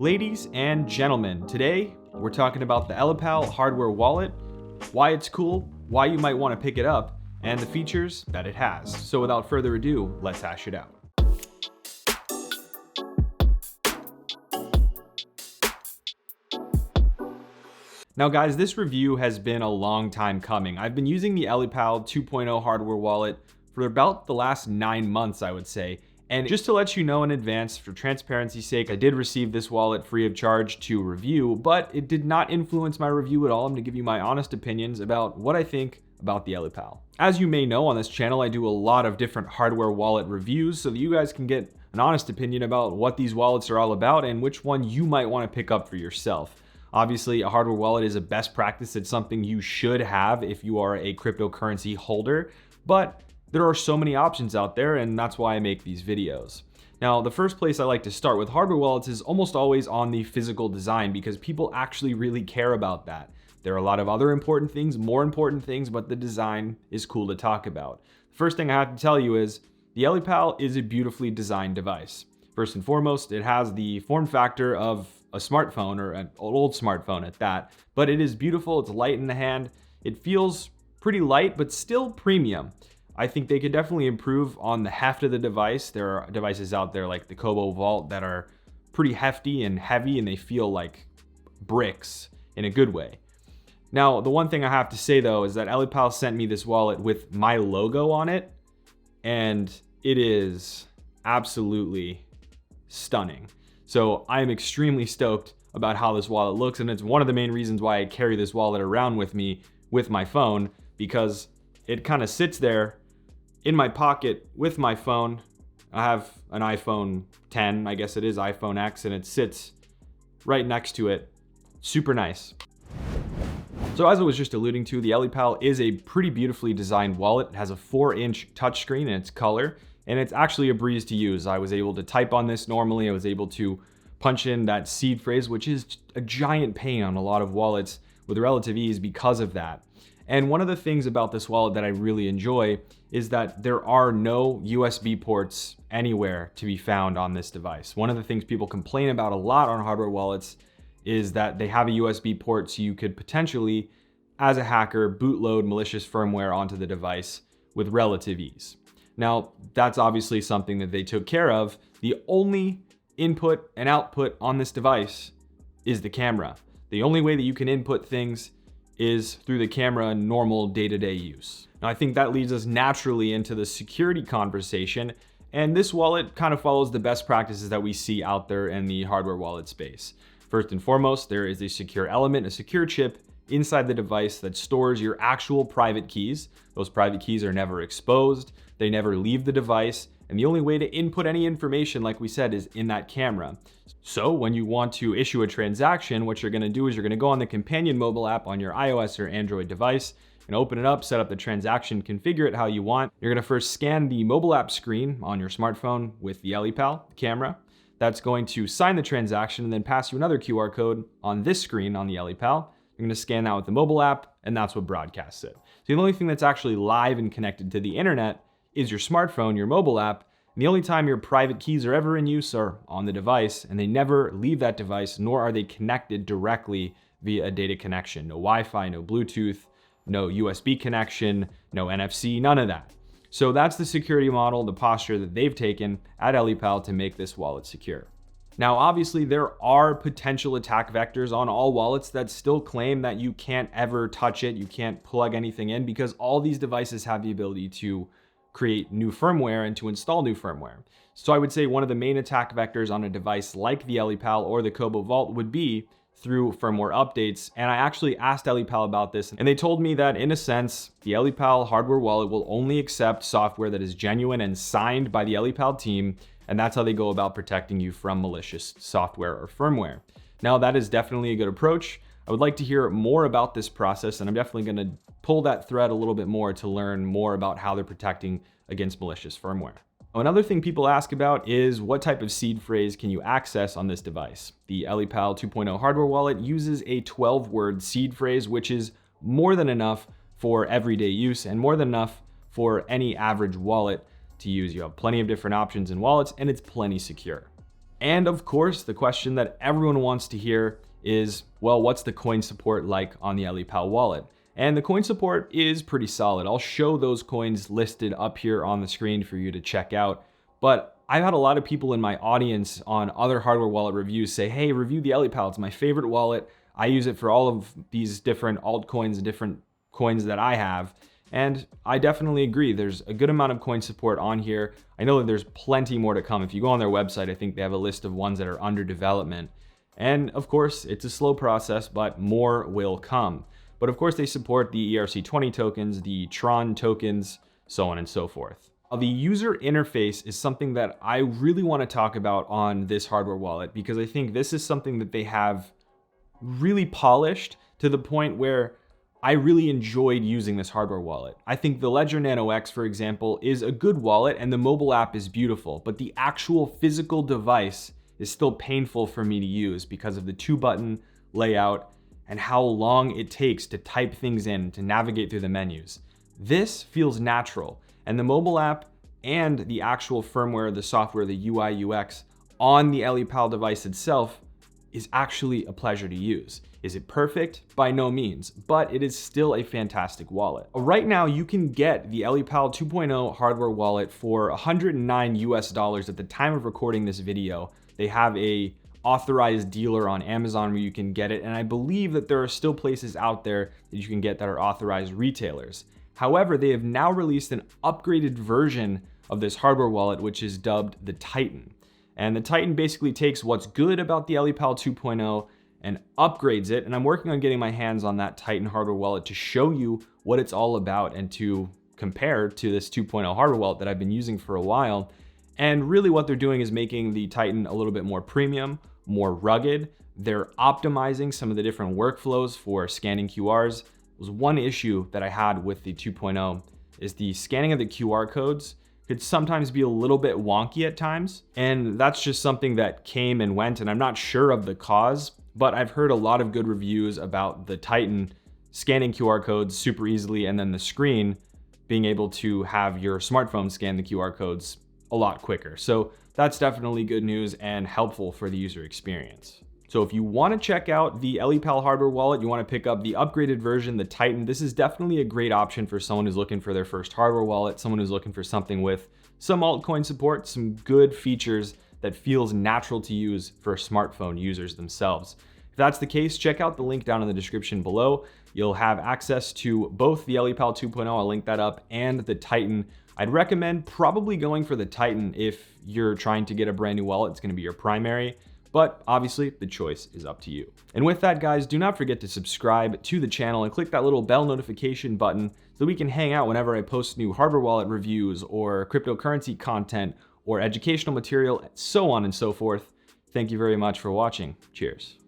Ladies and gentlemen, today we're talking about the Ellipal hardware wallet, why it's cool, why you might want to pick it up, and the features that it has. So without further ado, let's hash it out. Now guys, this review has been a long time coming. I've been using the Ellipal 2.0 hardware wallet for about the last 9 months, I would say. And just to let you know in advance, for transparency's sake, I did receive this wallet free of charge to review, but it did not influence my review at all. I'm gonna give you my honest opinions about what I think about the Ellipal. As you may know, on this channel, I do a lot of different hardware wallet reviews so that you guys can get an honest opinion about what these wallets are all about and which one you might wanna pick up for yourself. Obviously, a hardware wallet is a best practice. It's something you should have if you are a cryptocurrency holder, but there are so many options out there, and that's why I make these videos. Now, the first place I like to start with hardware wallets is almost always on the physical design because people actually really care about that. There are a lot of other important things, more important things, but the design is cool to talk about. The first thing I have to tell you is the Ellipal is a beautifully designed device. First and foremost, it has the form factor of a smartphone, or an old smartphone at that, but it is beautiful, it's light in the hand, it feels pretty light, but still premium. I think they could definitely improve on the heft of the device. There are devices out there like the Kobo Vault that are pretty hefty and heavy, and they feel like bricks in a good way. Now, the one thing I have to say though is that Ellipal sent me this wallet with my logo on it, and it is absolutely stunning. So I am extremely stoked about how this wallet looks, and it's one of the main reasons why I carry this wallet around with me with my phone, because it kind of sits there in my pocket with my phone. I have an iPhone 10, I guess it is iPhone X, and it sits right next to it. Super nice. So as I was just alluding to, the Ellipal is a pretty beautifully designed wallet. It has a 4-inch touchscreen in its color, and it's actually a breeze to use. I was able to type on this normally. I was able to punch in that seed phrase, which is a giant pain on a lot of wallets, with relative ease because of that. And one of the things about this wallet that I really enjoy is that there are no USB ports anywhere to be found on this device. One of the things people complain about a lot on hardware wallets is that they have a USB port, so you could potentially, as a hacker, bootload malicious firmware onto the device with relative ease. Now, that's obviously something that they took care of. The only input and output on this device is the camera. The only way that you can input things is through the camera in normal day-to-day use. Now, I think that leads us naturally into the security conversation, and this wallet kind of follows the best practices that we see out there in the hardware wallet space. First and foremost, there is a secure element, a secure chip inside the device that stores your actual private keys. Those private keys are never exposed, they never leave the device, and the only way to input any information, like we said, is in that camera. So when you want to issue a transaction, what you're gonna do is you're gonna go on the companion mobile app on your iOS or Android device and open it up, set up the transaction, configure it how you want. You're gonna first scan the mobile app screen on your smartphone with the Ellipal camera. That's going to sign the transaction and then pass you another QR code on this screen on the Ellipal. You're gonna scan that with the mobile app, and that's what broadcasts it. So the only thing that's actually live and connected to the internet is your smartphone, your mobile app, and the only time your private keys are ever in use are on the device, and they never leave that device, nor are they connected directly via a data connection. No Wi-Fi, no Bluetooth, no USB connection, no NFC, none of that. So that's the security model, the posture that they've taken at Ellipal to make this wallet secure. Now, obviously, there are potential attack vectors on all wallets that still claim that you can't ever touch it, you can't plug anything in, because all these devices have the ability to create new firmware and to install new firmware. So I would say one of the main attack vectors on a device like the Ellipal or the Kobo Vault would be through firmware updates. And I actually asked Ellipal about this, and they told me that in a sense, the Ellipal hardware wallet will only accept software that is genuine and signed by the Ellipal team, and that's how they go about protecting you from malicious software or firmware. Now, that is definitely a good approach. I would like to hear more about this process, and I'm definitely going to pull that thread a little bit more to learn more about how they're protecting against malicious firmware. Another thing people ask about is what type of seed phrase can you access on this device? The Ellipal 2.0 hardware wallet uses a 12-word seed phrase, which is more than enough for everyday use and more than enough for any average wallet to use. You have plenty of different options in wallets, and it's plenty secure. And of course, the question that everyone wants to hear is, well, what's the coin support like on the Ellipal wallet? And the coin support is pretty solid. I'll show those coins listed up here on the screen for you to check out. But I've had a lot of people in my audience on other hardware wallet reviews say, hey, review the Ellipal. It's my favorite wallet. I use it for all of these different altcoins and different coins that I have. And I definitely agree. There's a good amount of coin support on here. I know that there's plenty more to come. If you go on their website, I think they have a list of ones that are under development. And of course, it's a slow process, but more will come. But of course, they support the ERC20 tokens, the Tron tokens, so on and so forth. The user interface is something that I really want to talk about on this hardware wallet, because I think this is something that they have really polished to the point where I really enjoyed using this hardware wallet. I think the Ledger Nano X, for example, is a good wallet and the mobile app is beautiful, but the actual physical device is still painful for me to use because of the 2-button layout and how long it takes to type things in, to navigate through the menus. This feels natural, and the mobile app and the actual firmware, the software, the UI UX on the Ellipal device itself is actually a pleasure to use. Is it perfect? By no means, but it is still a fantastic wallet. Right now, you can get the Ellipal 2.0 hardware wallet for $109 US at the time of recording this video. They have a authorized dealer on Amazon where you can get it, and I believe that there are still places out there that you can get that are authorized retailers. However, they have now released an upgraded version of this hardware wallet, which is dubbed the Titan. And the Titan basically takes what's good about the Ellipal 2.0 and upgrades it. And I'm working on getting my hands on that Titan hardware wallet to show you what it's all about and to compare to this 2.0 hardware wallet that I've been using for a while. And really what they're doing is making the Titan a little bit more premium, more rugged. They're optimizing some of the different workflows for scanning QRs. It was one issue that I had with the 2.0 is the scanning of the QR codes could sometimes be a little bit wonky at times. And that's just something that came and went, and I'm not sure of the cause, but I've heard a lot of good reviews about the Titan scanning QR codes super easily, and then the screen being able to have your smartphone scan the QR codes a lot quicker. So that's definitely good news and helpful for the user experience. So if you want to check out the Ellipal hardware wallet, you want to pick up the upgraded version, the Titan, this is definitely a great option for someone who's looking for their first hardware wallet, someone who's looking for something with some altcoin support, some good features that feels natural to use for smartphone users themselves. If that's the case, check out the link down in the description below. You'll have access to both the Ellipal 2.0, I'll link that up, and the Titan. I'd recommend probably going for the Titan if you're trying to get a brand new wallet. It's going to be your primary. But obviously, the choice is up to you. And with that, guys, do not forget to subscribe to the channel and click that little bell notification button so we can hang out whenever I post new hardware wallet reviews or cryptocurrency content or educational material, so on and so forth. Thank you very much for watching. Cheers.